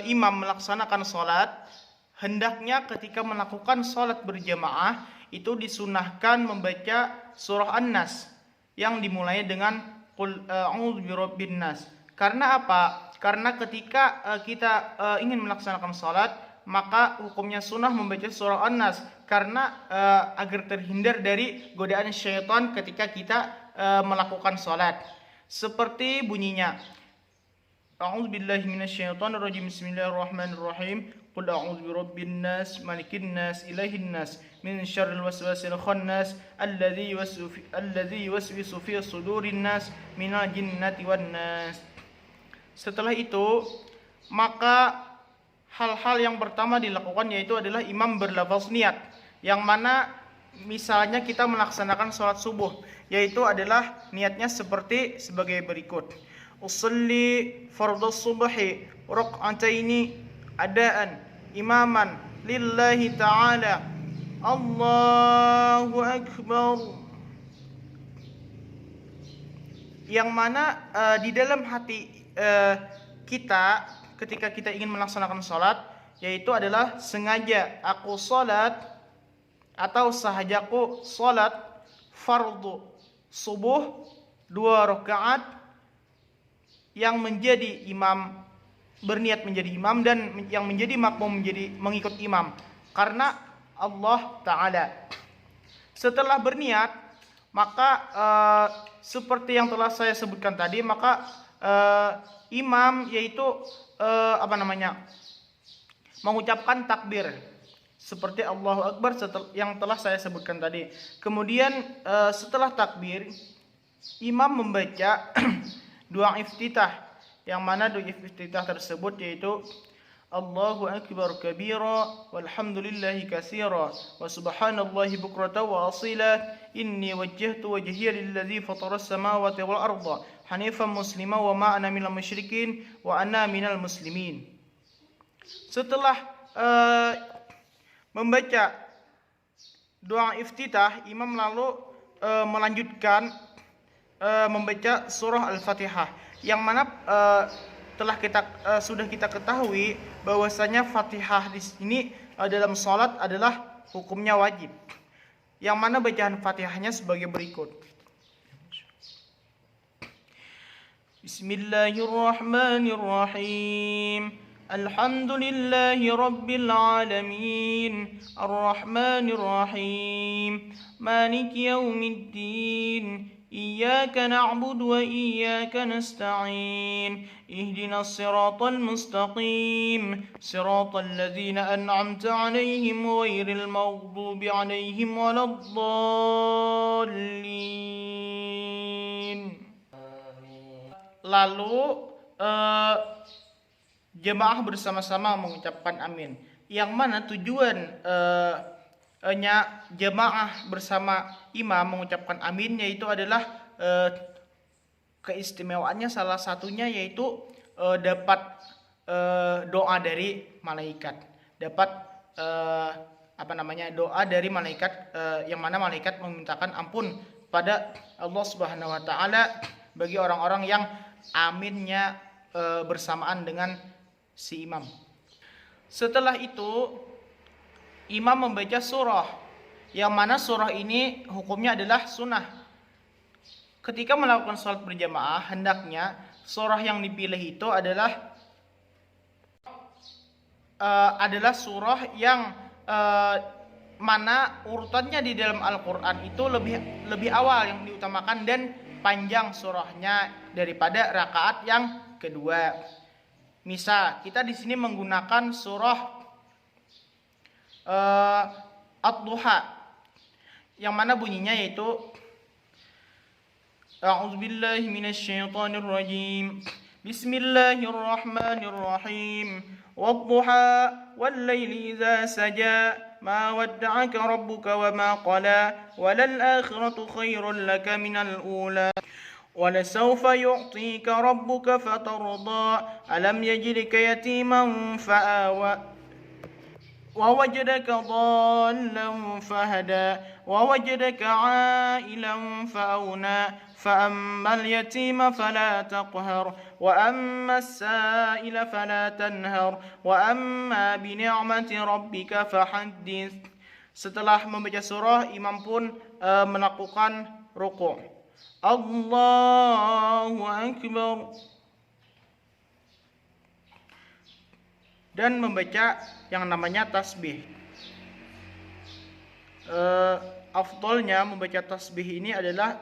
imam melaksanakan sholat, hendaknya ketika melakukan sholat berjamaah itu disunahkan membaca surah An-Nas yang dimulai dengan Qul a'udzu birabbin nas. Karena apa? Karena ketika kita ingin melaksanakan sholat, maka hukumnya sunnah membaca surah An-Nas karena agar terhindar dari godaan syaitan ketika kita melakukan sholat. Seperti bunyinya, A'udzu billahi minasyaitonir rajim. Bismillahirrahmanirrahim. Qul a'udzu birabbin nas, malikin nas, ilahin nas, min syarril waswasil khannas, alladzi yuwaswisu fi sudurin nas, minal jinnati wan nas. Setelah itu, maka hal-hal yang pertama dilakukan yaitu adalah imam berlafaz niat, yang mana misalnya kita melaksanakan sholat subuh, yaitu adalah niatnya sebagai berikut: usolli fardhu subhi rak'ataini adaan imaman lillahi ta'ala, Allahu akbar. Yang mana di dalam hati kita ketika kita ingin melaksanakan sholat, yaitu adalah sengaja aku sholat atau sahajaku sholat fardu subuh 2 rakaat, yang menjadi imam berniat menjadi imam dan yang menjadi makmum mengikut imam karena Allah Ta'ala. Setelah berniat, maka seperti yang telah saya sebutkan tadi, maka imam yaitu mengucapkan takbir seperti Allahu Akbar yang telah saya sebutkan tadi. Kemudian setelah takbir, imam membaca doa iftitah, yang mana doa iftitah tersebut yaitu Allahu akbar kabira walhamdulillahi katsira wa subhanallahi bukratan wa asila, inni wajjahtu wajhiya lilladzi fataras samawati wal arda hanifan muslima wa ma ana minal musyrikin wa ana minal muslimin. Setelah membaca doa iftitah, imam lalu melanjutkan membaca surah Al-Fatihah, yang mana sudah kita ketahui bahwasanya Fatihah di sini dalam salat adalah hukumnya wajib, yang mana bacaan Fatihahnya sebagai berikut: Bismillahirrahmanirrahim. Alhamdulillahi rabbil alamin, arrahmanirrahim, maliki yaumiddin, إياك نعبد وإياك نستعين اهدنا الصراط المستقيم صراط الذين أنعمت عليهم غير المغضوب عليهم ولا الضالين. Lalu jemaah bersama-sama mengucapkan amin. Yang mana tujuan jemaah bersama imam mengucapkan amin yaitu adalah keistimewaannya salah satunya yaitu dapat doa dari malaikat, dapat doa dari malaikat yang mana malaikat memintakan ampun pada Allah Subhanahu wa taala bagi orang-orang yang aminnya bersamaan dengan si imam. Setelah itu imam membaca surah, yang mana surah ini hukumnya adalah sunnah. Ketika melakukan sholat berjamaah, hendaknya surah yang dipilih itu adalah surah yang mana urutannya di dalam Al-Quran itu lebih awal yang diutamakan dan panjang surahnya daripada rakaat yang kedua. Misal kita di sini menggunakan surah Ad-Duha yang mana bunyinya yaitu A'udzubillahi minasyaitonirrajim. Bismillahirrahmanirrahim. Wad-duha wal-laili idza saja ma wadda'aka rabbuka wa ma qala walal akhiratu khairul laka minal ula ولسوف يعطيك ربك فترضى ألم يجدك يتيما فآوى ووجدك ضالا فهدى ووجدك عائلا فأغنى فأما اليتيم فلا تقهر وأما السائل فلا تنهر وأما بنعمة ربك فحدث. Setelah membaca surah, imam pun melakukan ruku'. Allahu Akbar. Dan membaca yang namanya tasbih. Afdolnya membaca tasbih ini adalah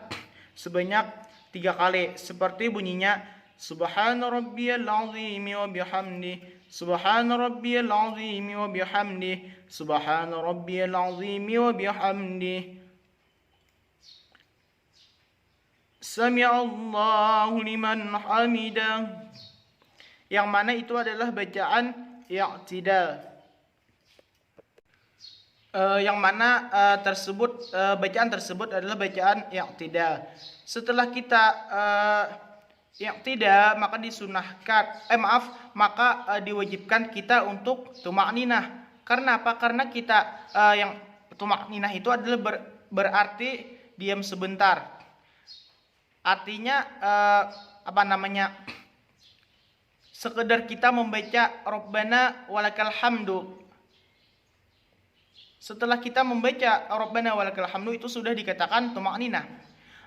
sebanyak 3 kali, seperti bunyinya Subhana rabbiyal azim wa bihamdi, Subhana rabbiyal azim wa bihamdi, Subhana rabbiyal azim wa bihamdi, Sami'allahu liman hamidah. Yang mana itu adalah bacaan i'tidal. Yang mana bacaan tersebut adalah bacaan i'tidal. Setelah kita i'tidal maka diwajibkan kita untuk tuma'ninah. Karena apa? Karena kita yang tuma'ninah itu adalah berarti diam sebentar. Artinya sekedar kita membaca Rabbana walakal hamdu. Setelah kita membaca Rabbana walakal hamdu itu sudah dikatakan tuma'ninah.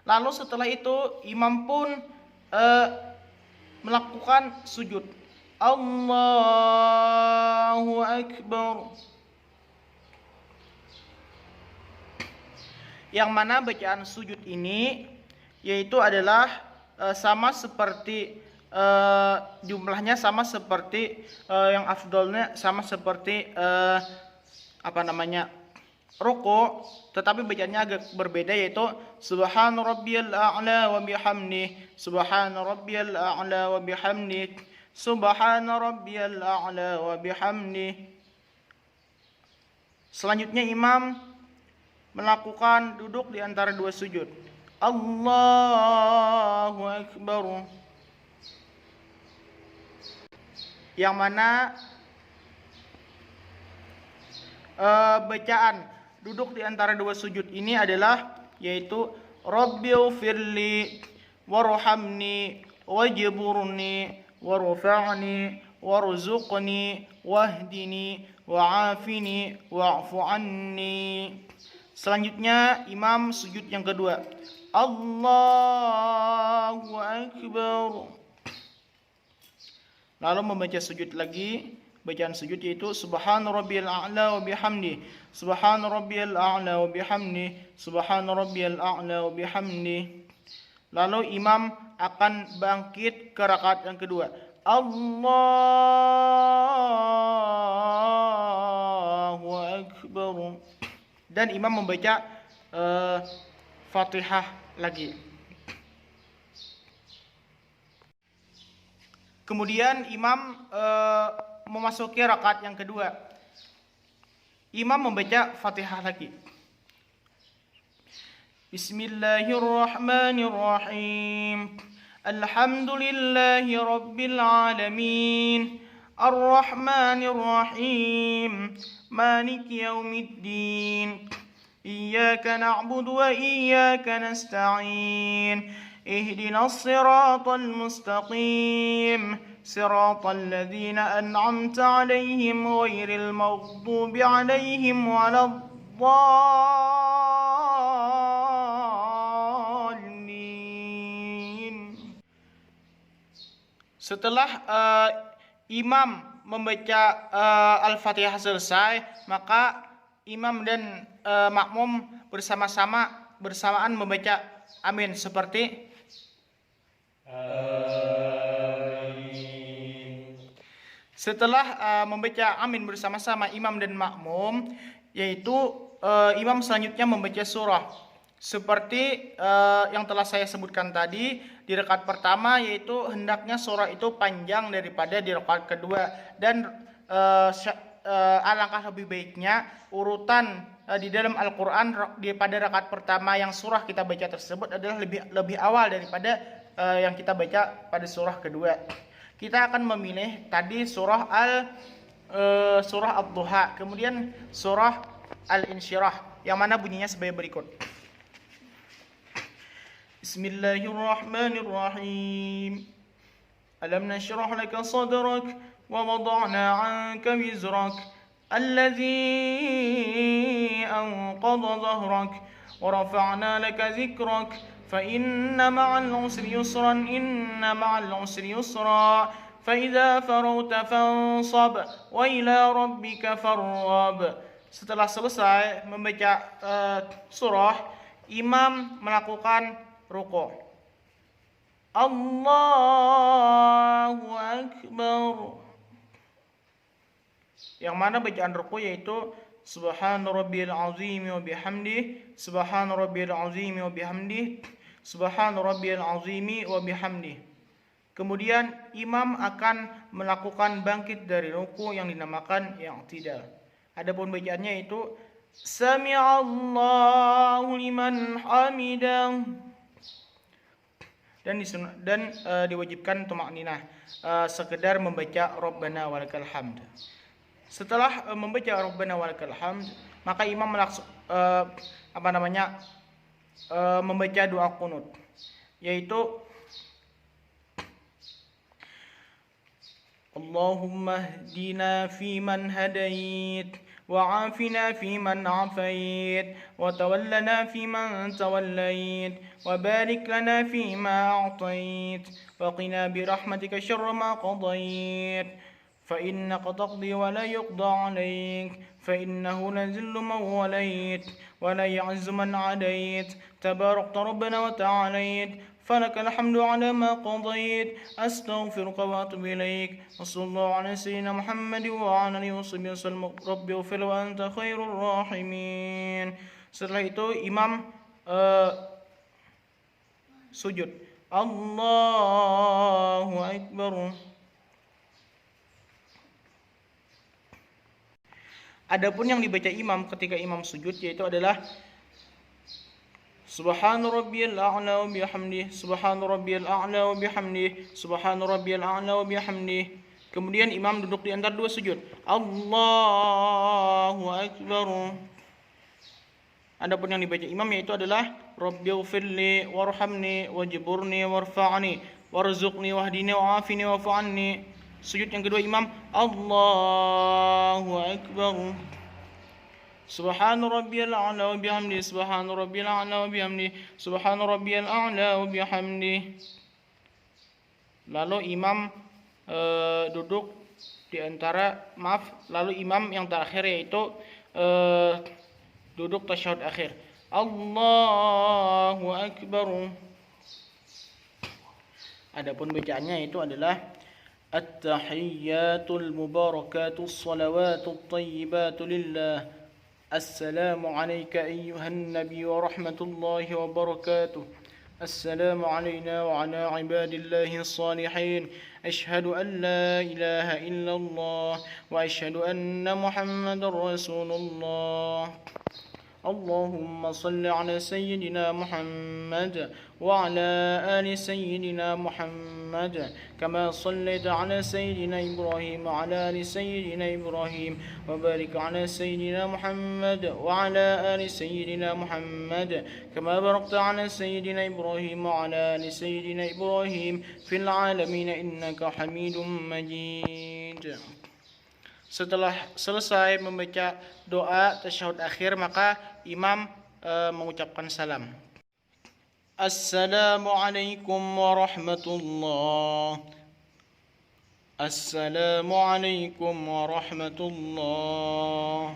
Lalu setelah itu imam pun melakukan sujud. Allahu Akbar. Yang mana bacaan sujud ini yaitu adalah sama seperti jumlahnya sama seperti yang afdolnya sama seperti ruku', tetapi bacaannya agak berbeda yaitu Subhana rabbiyal a'la wa bihamdi, Subhana rabbiyal a'la wa bihamdi, Subhana rabbiyal a'la wa bihamdi. Selanjutnya imam melakukan duduk di antara 2 sujud. Allahu Akbar. Yang mana bacaan duduk di antara 2 sujud ini adalah yaitu Rabbighfirli warhamni wajburni warfa'ni warzuqni wahdini wa'afini wa'fu anni. Selanjutnya imam sujud yang kedua. Allahu Akbar. Lalu membaca sujud lagi. Bacaan sujud yaitu Subhana rabbiyal a'la wa bihamdi, Subhana rabbiyal a'la wa bihamdi, Subhana rabbiyal a'la wa bihamdi. Lalu imam akan bangkit ke rakaat yang kedua. Allahu Akbar. Dan imam membaca Fatihah lagi. Kemudian imam memasuki rakaat yang kedua. Imam membaca Fatihah lagi. Bismillahirrahmanirrahim. Alhamdulillahi rabbil alamin. Ar-Rahmanir-Rahim. Maliki yaumiddin. Iyyaka na'budu wa iyyaka nasta'in. Ihdinas siratal mustaqim. Siratal ladzina an'amta 'alaihim ghairil maghdubi 'alaihim waladdallin. Setelah imam membaca Al-Fatihah selesai, maka imam dan makmum bersamaan membaca amin seperti amin. Setelah membaca amin bersama-sama imam dan makmum, yaitu imam selanjutnya membaca surah seperti yang telah saya sebutkan tadi di rakaat pertama, yaitu hendaknya surah itu panjang daripada di rakaat kedua, dan alangkah lebih baiknya urutan di dalam Al-Quran pada rakaat pertama yang surah kita baca tersebut adalah lebih awal daripada yang kita baca pada surah kedua. Kita akan memilih tadi surah Ad-Duha, kemudian surah Al-Insyirah, yang mana bunyinya sebagai berikut. Bismillahirrahmanirrahim. Alam nashrah laka sadrak wa wada'na 'anka wizrak alladhi anqadha dhahrak wa rafa'na laka zikrak fa inna ma'al usri yusran inna ma'al usri yusra fa idza faragta fansab wa ila rabbika farghab. Setelah selesai membaca surah, imam melakukan ruku'. Allahu Akbar. Yang mana bacaan ruku' yaitu Subhana rabbiyal azim wa bihamdihi, Subhana rabbiyal azim wa bihamdihi, Subhana rabbiyal azim wa bihamdihi. Kemudian imam akan melakukan bangkit dari ruku' yang dinamakan i'tidal. Adapun bacaannya itu Sami'allahu liman hamidah. Dan diwajibkan tumakninah, sekedar membaca Rabbana walakal hamd. Setelah membaca Rabbana walakal hamd, maka imam membaca doa qunut, yaitu Allahumma hdina fiman hadait وعافنا فيمن عافيت وتولنا فيمن توليت وبارك لنا فيما أعطيت وقنا برحمتك شر ما قضيت فإنك تقضي ولا يقضى عليك فإنه لا يذل من وليت ولا يعز من عاديت تباركت ربنا وتعاليت فلك الحمد على ما قضيت أستغفرك وأتوب إليك وصلى الله على سيدنا محمد وعلى آله وصحبه وسلم ربي اغفر وأنت خير الراحمين. Setelah itu imam sujud. Allahu Akbar. Adapun yang dibaca imam ketika imam sujud yaitu adalah Subhana rabbiyal a'la wa bihamdihi, Subhana rabbiyal a'la wa bihamdihi, Subhana rabbiyal a'la wa bihamdihi. Kemudian imam duduk di antara dua sujud. Allahu Akbar. Adapun yang dibaca imam yaitu adalah Rabbighfirli warhamni wajburni warfa'ni warzuqni wahdini wa'afini wa'fu anni. Sujud yang kedua imam Allahu Akbar. Subhana rabbiyal a'la wa bihamdihi, Subhana rabbiyal a'la wa bihamdihi, Subhana rabbiyal a'la wa bihamdihi. Lalu imam duduk di antara lalu imam yang terakhir yaitu duduk tasyahud akhir. Allahu Akbar. Adapun bacaannya itu adalah At-tahiyyatul mubarakatus salawatut tayyibatu lillah. Assalamu alayka ayyuhan nabi wa rahmatullahi wa barakatuh. Assalamu alayna wa ala ibadillahi salihin. Ashhadu an la ilaha illallah wa ashhadu anna Muhammadar Rasulullah. اللهم صل على سيدنا محمد وعلى آل سيدنا محمد كما صليت على سيدنا إبراهيم وعلى آل سيدنا إبراهيم وبارك على سيدنا محمد وعلى آل سيدنا محمد كما باركت على سيدنا إبراهيم وعلى آل سيدنا إبراهيم في العالمين إنك حميد مجيد. Setelah selesai membaca doa tasyahud akhir, maka imam mengucapkan salam. Assalamualaikum warahmatullahi. Assalamualaikum warahmatullahi.